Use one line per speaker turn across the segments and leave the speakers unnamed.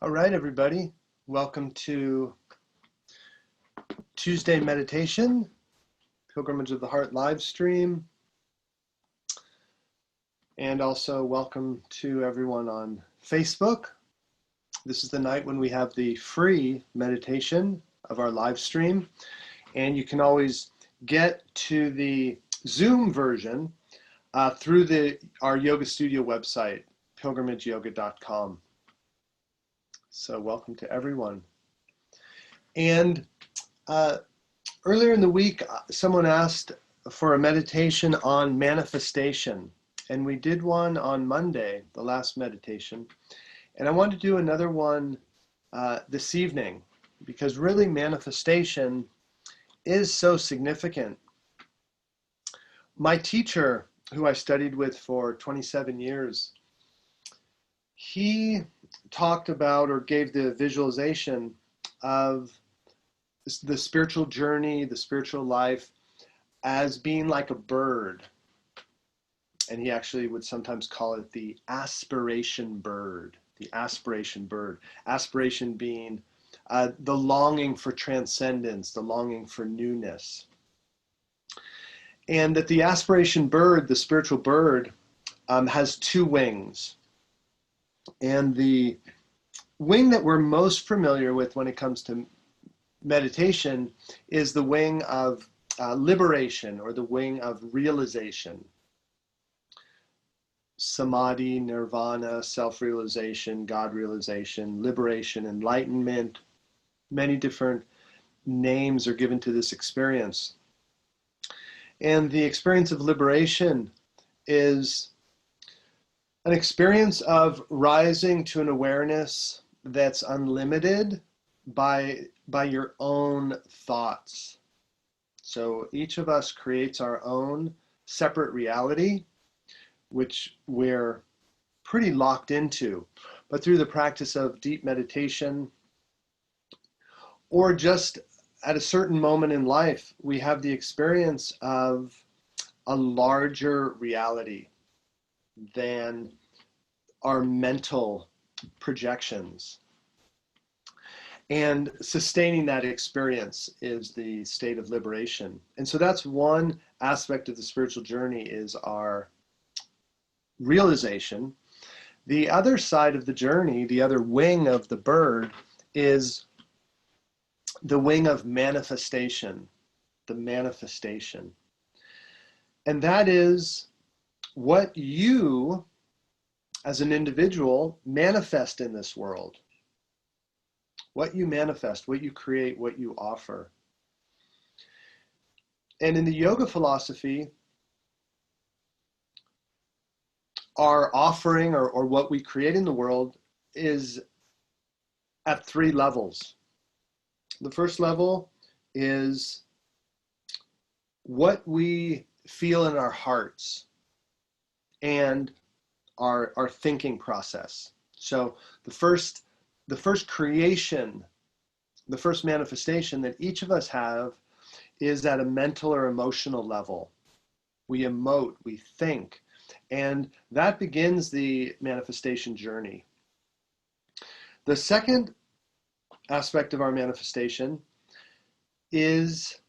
All right, everybody. Welcome to Tuesday Meditation, Pilgrimage of the Heart live stream. And also welcome to everyone on Facebook. This is the night when we have the free meditation of our live stream. And you can always get to the Zoom version through our yoga studio website, pilgrimageyoga.com. So welcome to everyone. And earlier in the week, someone asked for a meditation on manifestation. And we did one on Monday, the last meditation. And I want to do another one this evening, because really manifestation is so significant. My teacher, who I studied with for 27 years, he talked about or gave the visualization of the spiritual journey, the spiritual life, as being like a bird. And he actually would sometimes call it the aspiration bird, the aspiration bird. Aspiration being the longing for transcendence, the longing for newness. And that the aspiration bird, the spiritual bird, has two wings. And the wing that we're most familiar with when it comes to meditation is the wing of liberation, or the wing of realization. Samadhi, nirvana, self-realization, God realization, liberation, enlightenment. Many different names are given to this experience. And the experience of liberation is an experience of rising to an awareness that's unlimited by your own thoughts. So each of us creates our own separate reality, which we're pretty locked into. But through the practice of deep meditation, or just at a certain moment in life, we have the experience of a larger reality than our mental projections. And sustaining that experience is the state of liberation. And so that's one aspect of the spiritual journey, is our realization. The other side of the journey, the other wing of the bird, is the wing of manifestation, the manifestation. And that is what you, as an individual, manifest in this world. What you manifest, what you create, what you offer. And in the yoga philosophy, our offering, or what we create in the world, is at three levels. The first level is what we feel in our hearts and our thinking process. So the first creation, the first manifestation that each of us have, is at a mental or emotional level. We emote, we think, and that begins the manifestation journey. The second aspect of our manifestation is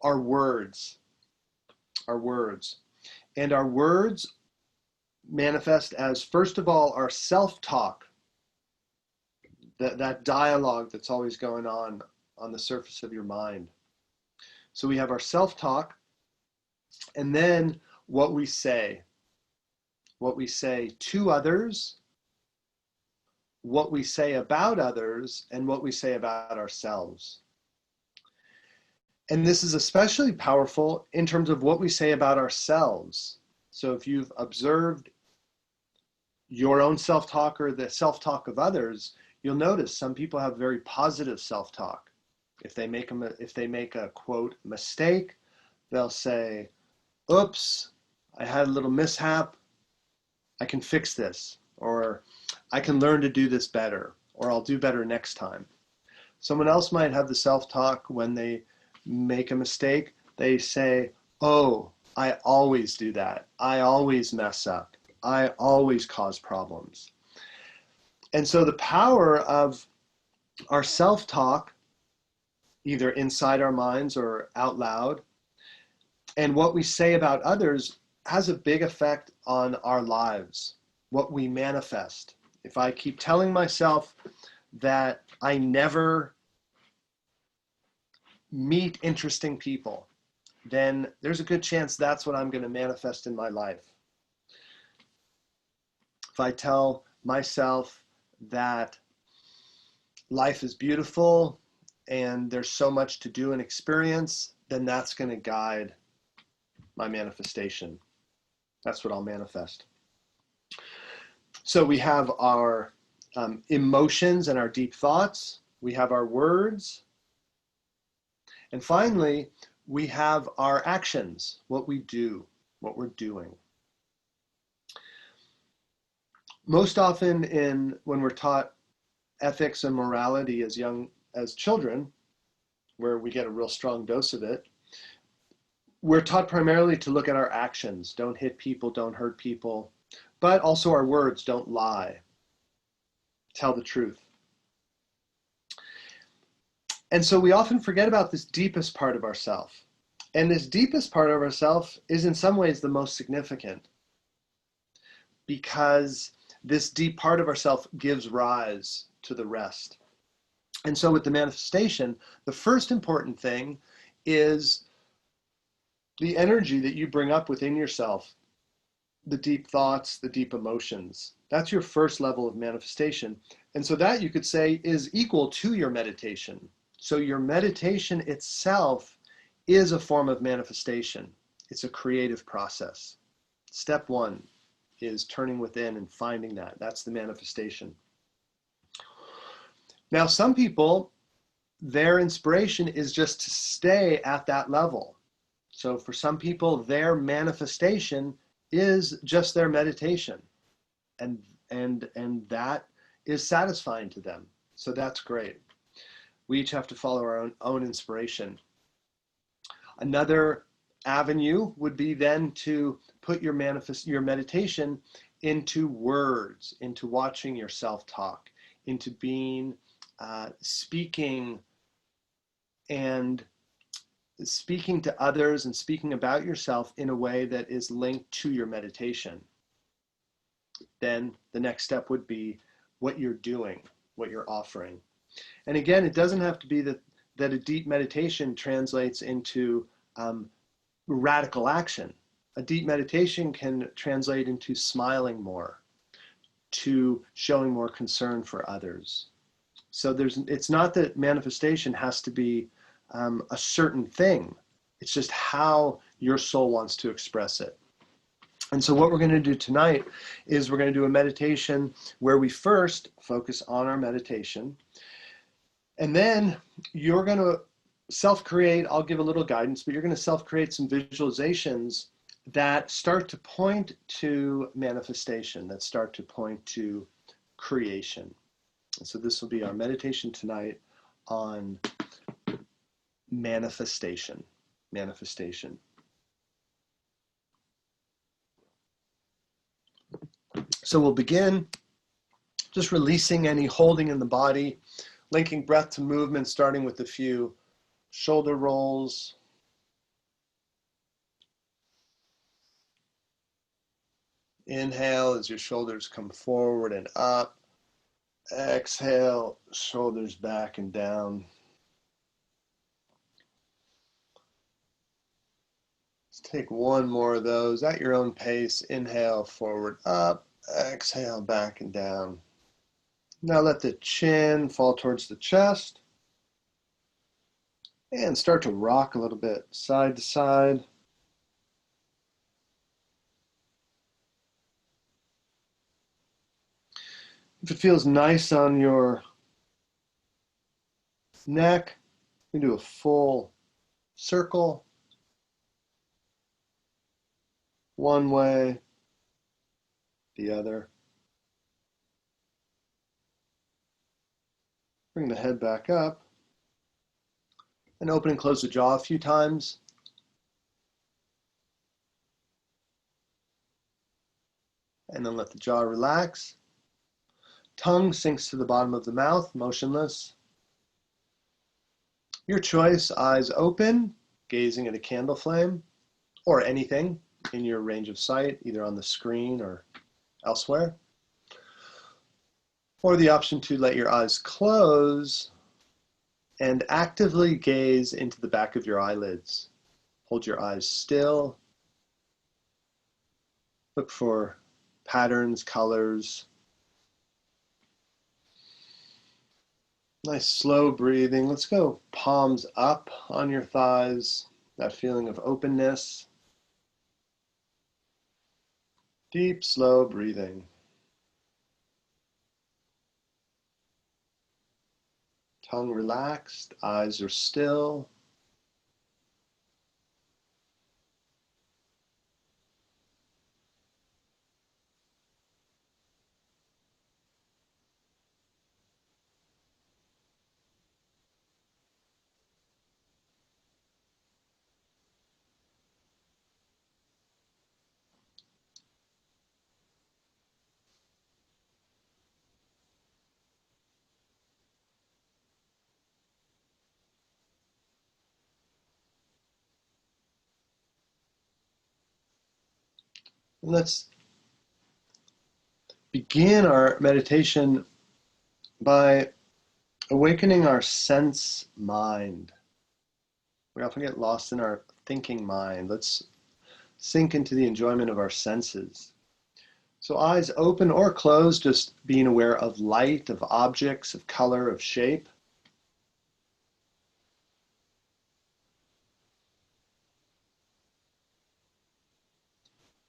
our words. Our words. And our words manifest as, first of all, our self-talk. That dialogue that's always going on the surface of your mind. So we have our self-talk, and then what we say to others, what we say about others, and what we say about ourselves. And this is especially powerful in terms of what we say about ourselves. So if you've observed your own self-talk or the self-talk of others, you'll notice some people have very positive self-talk. If they make a quote mistake, they'll say, "Oops, I had a little mishap. I can fix this," or "I can learn to do this better," or "I'll do better next time." Someone else might have the self-talk when they make a mistake. They say, "Oh, I always do that. I always mess up. I always cause problems." And so the power of our self-talk, either inside our minds or out loud, and what we say about others has a big effect on our lives, what we manifest. If I keep telling myself that I never meet interesting people, then there's a good chance that's what I'm going to manifest in my life. If I tell myself that life is beautiful and there's so much to do and experience, then that's going to guide my manifestation. That's what I'll manifest. So we have our emotions and our deep thoughts. We have our words. And finally, we have our actions, what we do, what we're doing. Most often when we're taught ethics and morality as children, where we get a real strong dose of it, we're taught primarily to look at our actions. Don't hit people, don't hurt people, but also our words, don't lie. Tell the truth. And so we often forget about this deepest part of ourself. And this deepest part of ourself is in some ways the most significant, because this deep part of ourself gives rise to the rest. And so with the manifestation, the first important thing is the energy that you bring up within yourself, the deep thoughts, the deep emotions. That's your first level of manifestation. And so that, you could say, is equal to your meditation. So your meditation itself is a form of manifestation. It's a creative process. Step one is turning within and finding that. That's the manifestation. Now, some people, their inspiration is just to stay at that level. So for some people, their manifestation is just their meditation. And that is satisfying to them. So that's great. We each have to follow our own inspiration. Another avenue would be then to put your meditation into words, into watching yourself talk, into being speaking to others and speaking about yourself in a way that is linked to your meditation. Then the next step would be what you're doing, what you're offering. And again, it doesn't have to be that a deep meditation translates into radical action. A deep meditation can translate into smiling more, to showing more concern for others. So it's not that manifestation has to be a certain thing. It's just how your soul wants to express it. And so what we're going to do tonight is we're going to do a meditation where we first focus on our meditation. And then you're going to self-create, I'll give a little guidance, but you're going to self-create some visualizations that start to point to manifestation, that start to point to creation. And so this will be our meditation tonight on manifestation. Manifestation. So we'll begin just releasing any holding in the body, linking breath to movement, starting with a few shoulder rolls. Inhale as your shoulders come forward and up. Exhale, shoulders back and down. Let's take one more of those at your own pace. Inhale, forward, up. Exhale, back and down. Now let the chin fall towards the chest. And start to rock a little bit, side to side. If it feels nice on your neck, you can do a full circle. One way, the other. Bring the head back up. And open and close the jaw a few times. And then let the jaw relax. Tongue sinks to the bottom of the mouth, motionless. Your choice, eyes open, gazing at a candle flame, or anything in your range of sight, either on the screen or elsewhere. Or the option to let your eyes close and actively gaze into the back of your eyelids. Hold your eyes still. Look for patterns, colors. Nice slow breathing. Let's go palms up on your thighs. That feeling of openness. Deep, slow breathing. Tongue relaxed, eyes are still. And let's begin our meditation by awakening our sense mind. We often get lost in our thinking mind. Let's sink into the enjoyment of our senses. So eyes open or closed, just being aware of light, of objects, of color, of shape.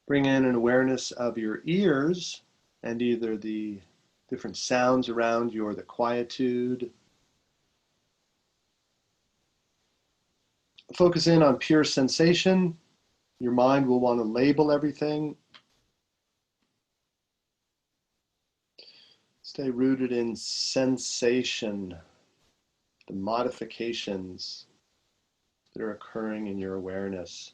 Bring in an awareness of your ears and either the different sounds around you or the quietude. Focus in on pure sensation. Your mind will want to label everything. Stay rooted in sensation, the modifications that are occurring in your awareness.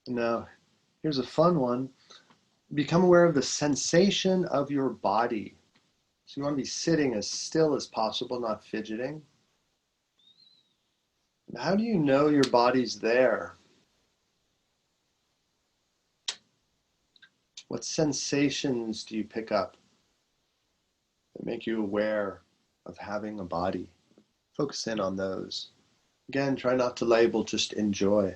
And now, here's a fun one. Become aware of the sensation of your body. So you want to be sitting as still as possible, not fidgeting. How do you know your body's there? What sensations do you pick up that make you aware of having a body? Focus in on those. Again, try not to label, just enjoy.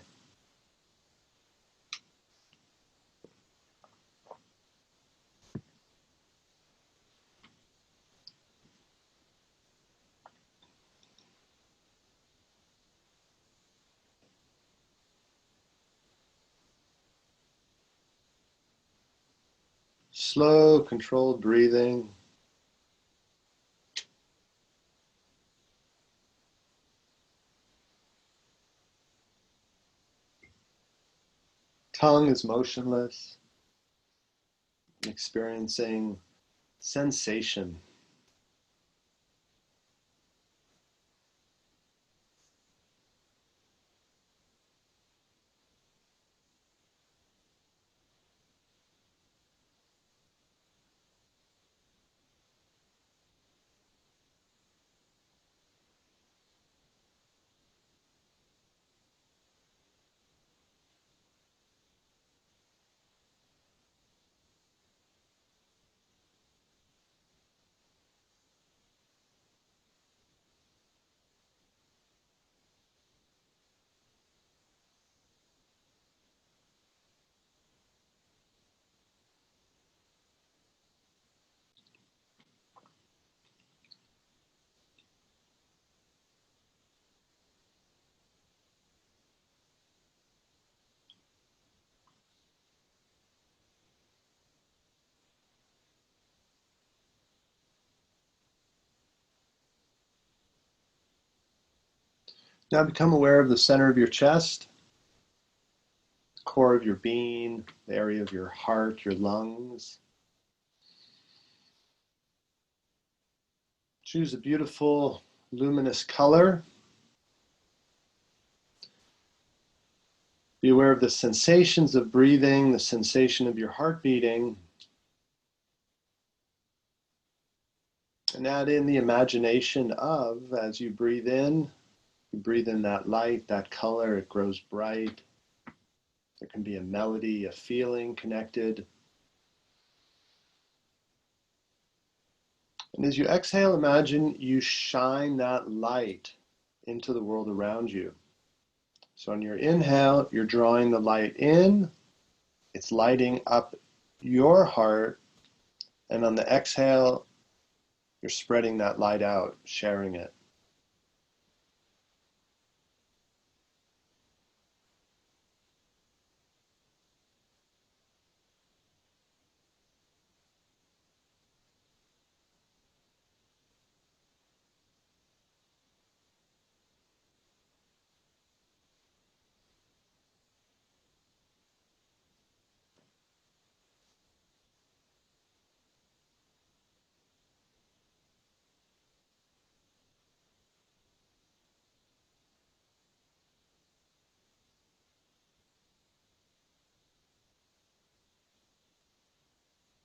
Slow, controlled breathing. Tongue is motionless, experiencing sensation. Now become aware of the center of your chest, core of your being, the area of your heart, your lungs. Choose a beautiful luminous color. Be aware of the sensations of breathing, the sensation of your heart beating. And add in the imagination of, as you breathe in that light, that color, it grows bright. There can be a melody, a feeling connected. And as you exhale, imagine you shine that light into the world around you. So on your inhale, you're drawing the light in, it's lighting up your heart, and on the exhale, you're spreading that light out, sharing it.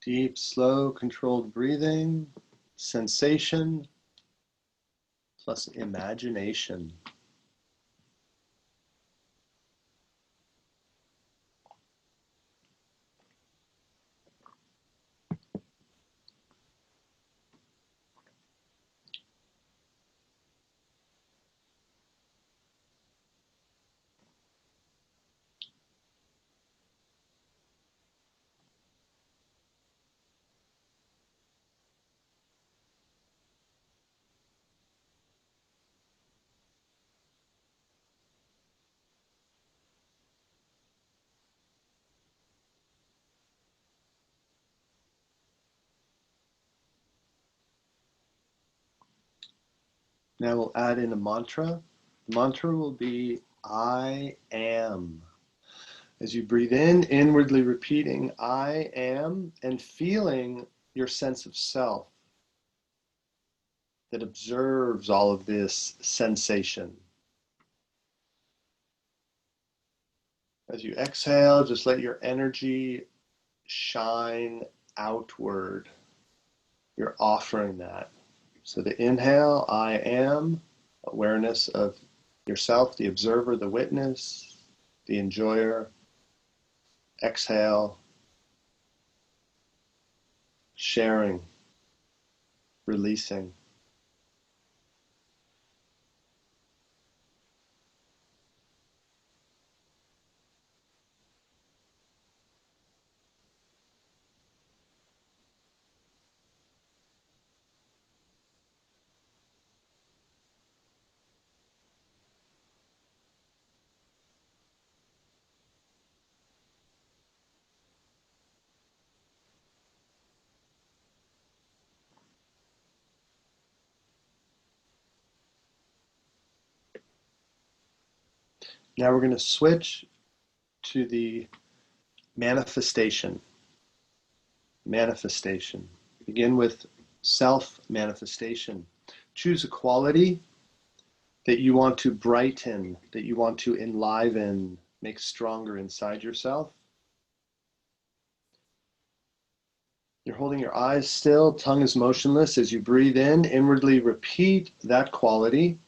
Deep, slow, controlled breathing, sensation, plus imagination. Now we'll add in a mantra. The mantra will be, I am. As you breathe in, inwardly repeating, I am, and feeling your sense of self that observes all of this sensation. As you exhale, just let your energy shine outward. You're offering that. So the inhale, I am, awareness of yourself, the observer, the witness, the enjoyer. Exhale, sharing, releasing. Now we're going to switch to the manifestation. Manifestation. Begin with self-manifestation. Choose a quality that you want to brighten, that you want to enliven, make stronger inside yourself. You're holding your eyes still, tongue is motionless. As you breathe in, inwardly repeat that quality.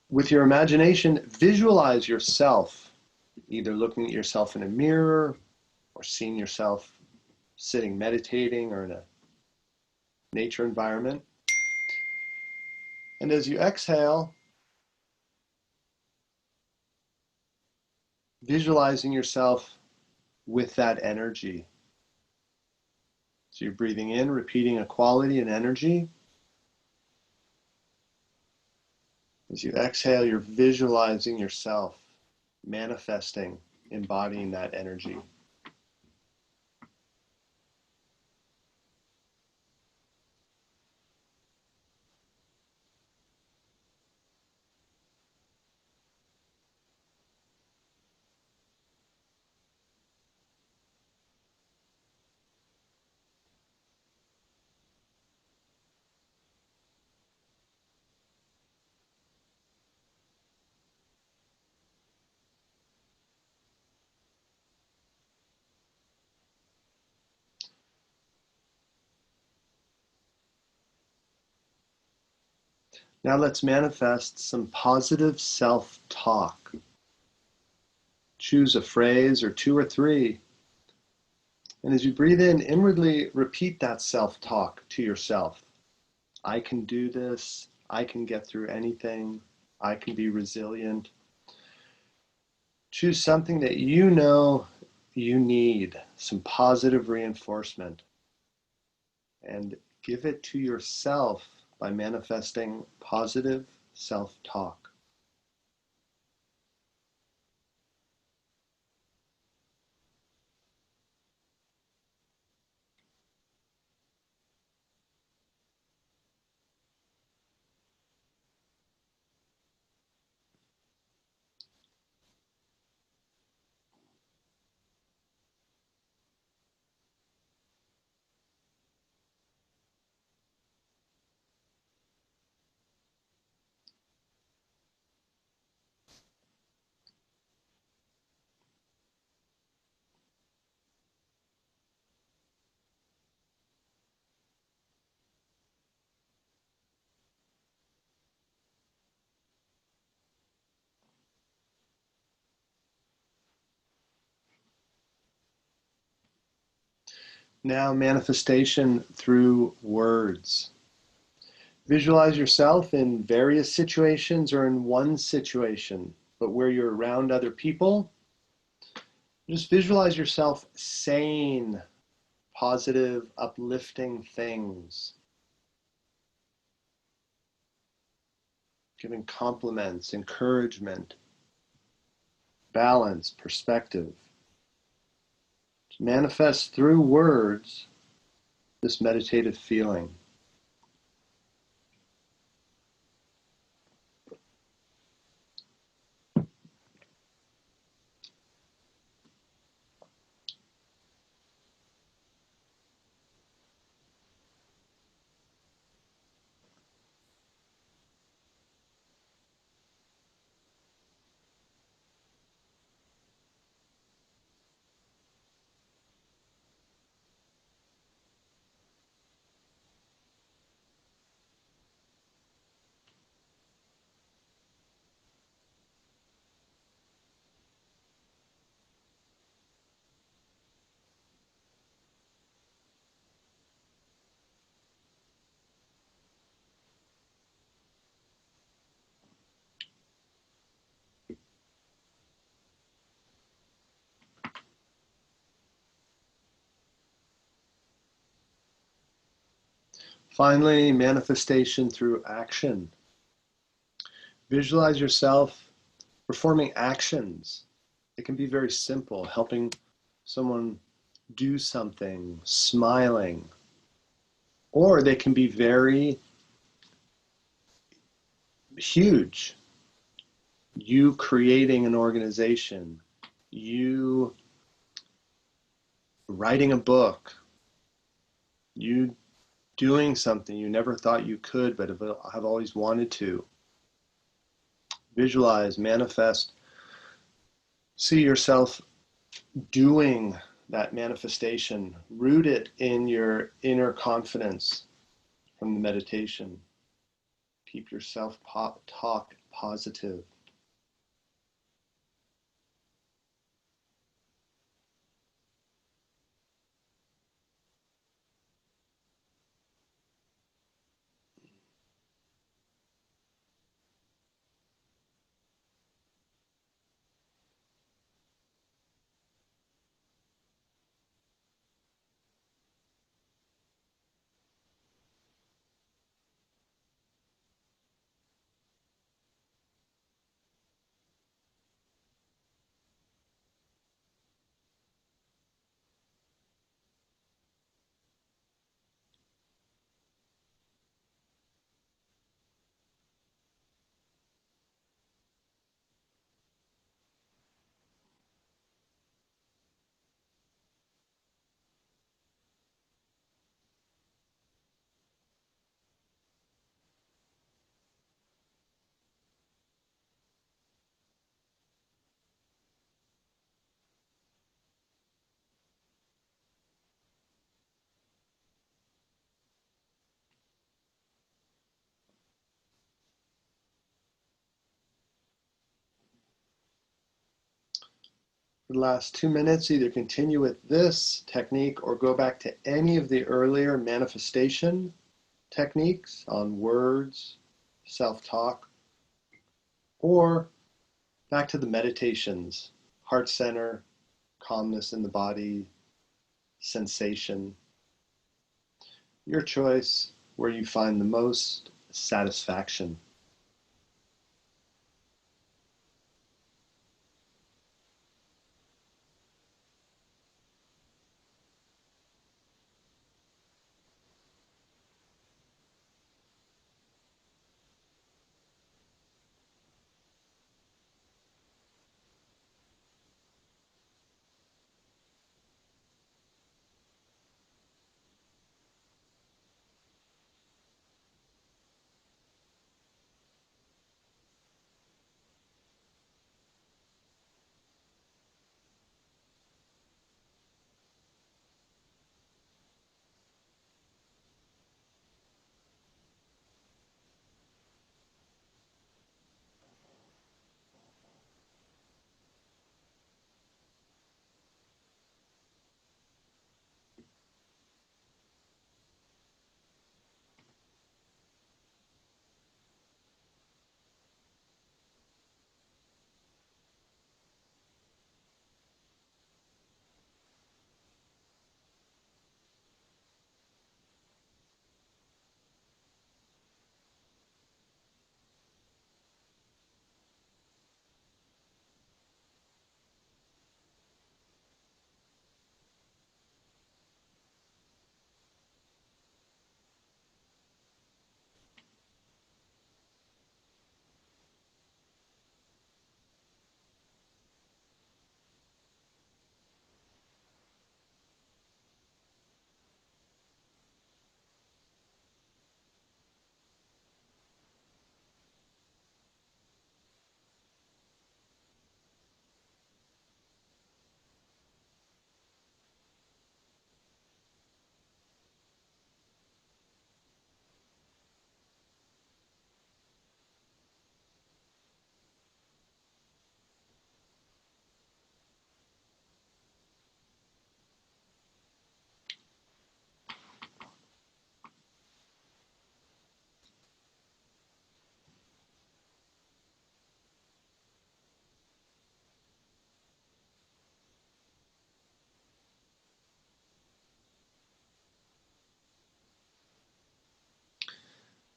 With your imagination, visualize yourself, either looking at yourself in a mirror or seeing yourself sitting meditating or in a nature environment. And as you exhale, visualizing yourself with that energy. So you're breathing in, repeating a quality and energy. As you exhale, you're visualizing yourself, manifesting, embodying that energy. Now let's manifest some positive self-talk. Choose a phrase or two or three. And as you breathe in, inwardly repeat that self-talk to yourself. I can do this. I can get through anything. I can be resilient. Choose something that you know you need, some positive reinforcement, and give it to yourself by manifesting positive self-talk. Now, manifestation through words. Visualize yourself in various situations or in one situation, but where you're around other people, just visualize yourself saying positive, uplifting things, giving compliments, encouragement, balance, perspective. To manifest through words this meditative feeling. Finally, manifestation through action. Visualize yourself performing actions. It can be very simple, helping someone do something, smiling, or they can be very huge. You creating an organization, you writing a book, you doing something you never thought you could but have always wanted to. Visualize, manifest, see yourself doing that manifestation. Root it in your inner confidence from the meditation. Keep your self-talk positive. For the last 2 minutes, either continue with this technique or go back to any of the earlier manifestation techniques on words, self-talk, or back to the meditations, heart center, calmness in the body, sensation. Your choice, where you find the most satisfaction.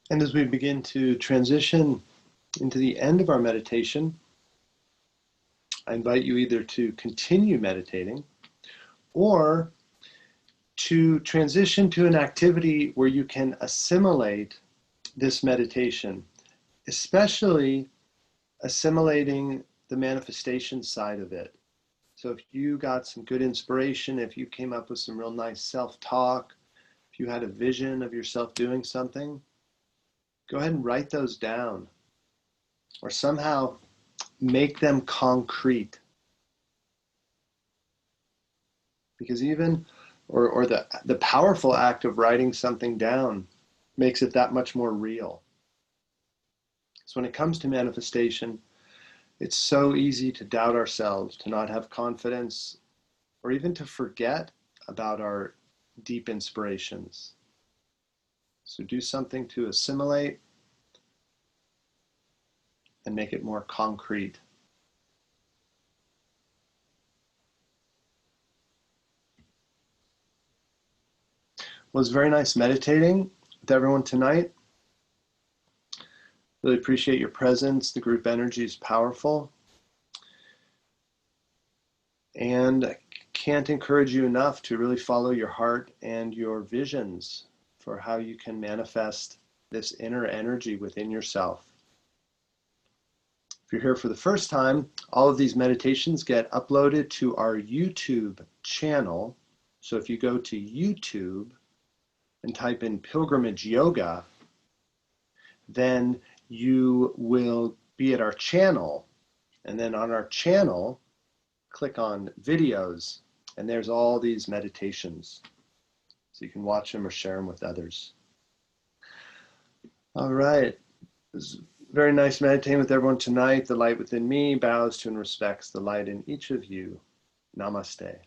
And as we begin to transition into the end of our meditation, I invite you either to continue meditating or to transition to an activity where you can assimilate this meditation, especially assimilating the manifestation side of it. So if you got some good inspiration, if you came up with some real nice self-talk, if you had a vision of yourself doing something, go ahead and write those down or somehow make them concrete. Because even, or the powerful act of writing something down makes it that much more real. So when it comes to manifestation, it's so easy to doubt ourselves, to not have confidence, or even to forget about our deep inspirations. So do something to assimilate and make it more concrete. Well, it was very nice meditating with everyone tonight. Really appreciate your presence. The group energy is powerful. And I can't encourage you enough to really follow your heart and your visions for how you can manifest this inner energy within yourself. If you're here for the first time, all of these meditations get uploaded to our YouTube channel. So if you go to YouTube and type in Pilgrimage Yoga, then you will be at our channel. And then on our channel, click on videos, and there's all these meditations. So you can watch them or share them with others. All right. It was very nice meditating with everyone tonight. The light within me bows to and respects the light in each of you. Namaste.